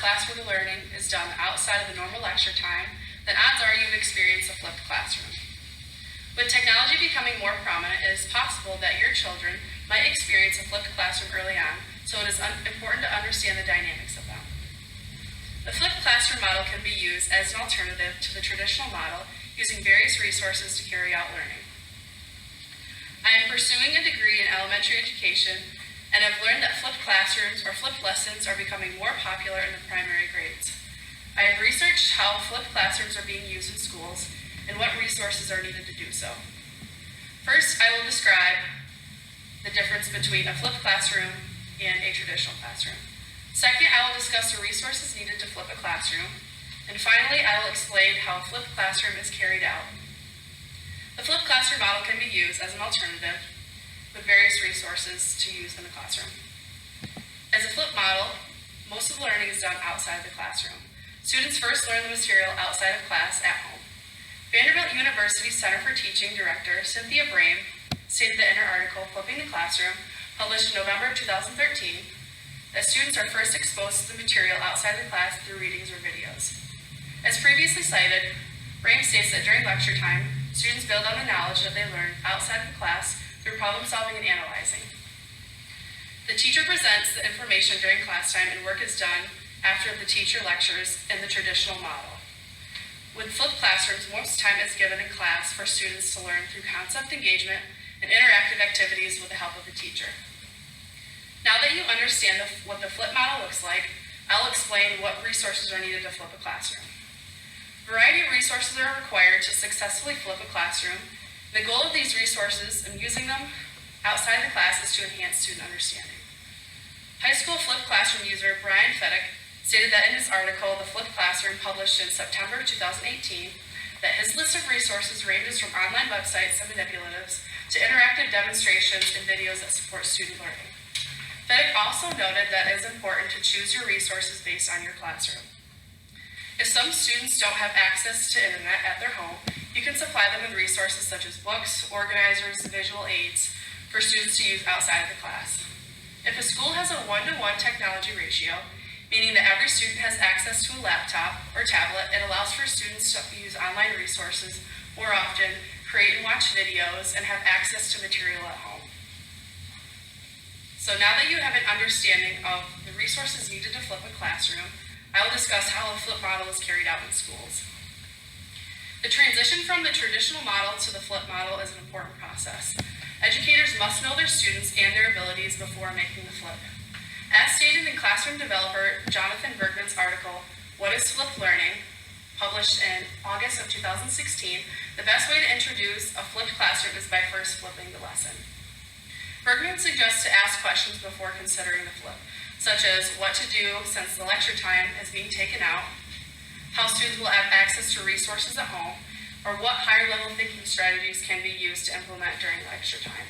classroom learning is done outside of the normal lecture time, then odds are you've experienced a flipped classroom. With technology becoming more prominent, it is possible that your children might experience a flipped classroom early on, so it is important to understand the dynamics of them. The flipped classroom model can be used as an alternative to the traditional model, using various resources to carry out learning. I am pursuing a degree in elementary education and have learned that flipped classrooms or flipped lessons are becoming more popular in the primary grades. I have researched how flipped classrooms are being used in schools and what resources are needed to do so. First, I will describe the difference between a flipped classroom and a traditional classroom. Second, I will discuss the resources needed to flip a classroom. And finally, I will explain how a flipped classroom is carried out. The flipped classroom model can be used as an alternative with various resources to use in the classroom. As a flipped model, most of the learning is done outside of the classroom. Students first learn the material outside of class at home. Vanderbilt University Center for Teaching Director Cynthia Brame stated that in her article, Flipping the Classroom, published in November of 2013, that students are first exposed to the material outside the class through readings or videos. As previously cited, Brame states that during lecture time, students build on the knowledge that they learned outside of the class through problem solving and analyzing. The teacher presents the information during class time and work is done after the teacher lectures in the traditional model. With flipped classrooms, most time is given in class for students to learn through concept engagement and interactive activities with the help of the teacher. Now that you understand what the flip model looks like, I'll explain what resources are needed to flip a classroom. A variety of resources are required to successfully flip a classroom. The goal of these resources and using them outside the class is to enhance student understanding. High school flipped classroom user Brian Fedek stated that in his article, The Flipped Classroom, published in September 2018, that his list of resources ranges from online websites and manipulatives to interactive demonstrations and videos that support student learning. Fedek also noted that it is important to choose your resources based on your classroom. If some students don't have access to internet at their home, you can supply them with resources such as books, organizers, and visual aids for students to use outside of the class. If a school has a 1-to-1 technology ratio, meaning that every student has access to a laptop or tablet, it allows for students to use online resources more often, create and watch videos, and have access to material at home. So now that you have an understanding of the resources needed to flip a classroom, I will discuss how a flip model is carried out in schools. The transition from the traditional model to the flip model is an important process. Educators must know their students and their abilities before making the flip. As stated in classroom developer Jonathan Bergman's article, What is Flipped Learning?, published in August of 2016, the best way to introduce a flipped classroom is by first flipping the lesson. Bergman suggests to ask questions before considering the flip, such as what to do since the lecture time is being taken out, how students will have access to resources at home, or what higher-level thinking strategies can be used to implement during lecture time.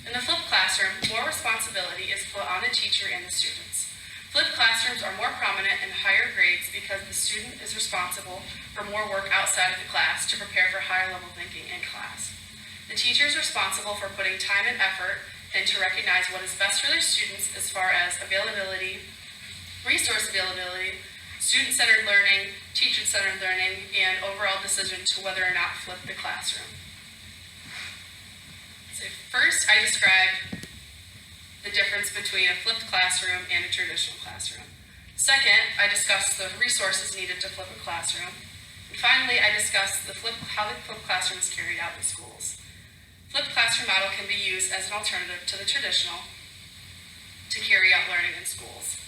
In the flipped classroom, more responsibility is put on the teacher and the students. Flipped classrooms are more prominent in higher grades because the student is responsible for more work outside of the class to prepare for higher-level thinking in class. The teacher is responsible for putting time and effort in to recognize what is best for their students as far as availability, resource availability, student-centered learning, teacher-centered learning, and overall decision to whether or not flip the classroom. So first, I described the difference between a flipped classroom and a traditional classroom. Second, I discussed the resources needed to flip a classroom. And finally, I discussed how the flipped classroom is carried out in schools. Flipped classroom model can be used as an alternative to the traditional to carry out learning in schools.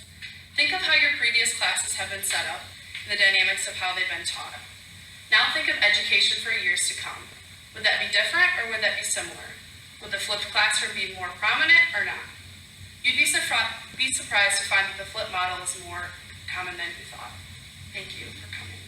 Think of how your previous classes have been set up and the dynamics of how they've been taught. Now think of education for years to come. Would that be different or would that be similar? Would the flipped classroom be more prominent or not? You'd be surprised to find that the flip model is more common than you thought. Thank you for coming.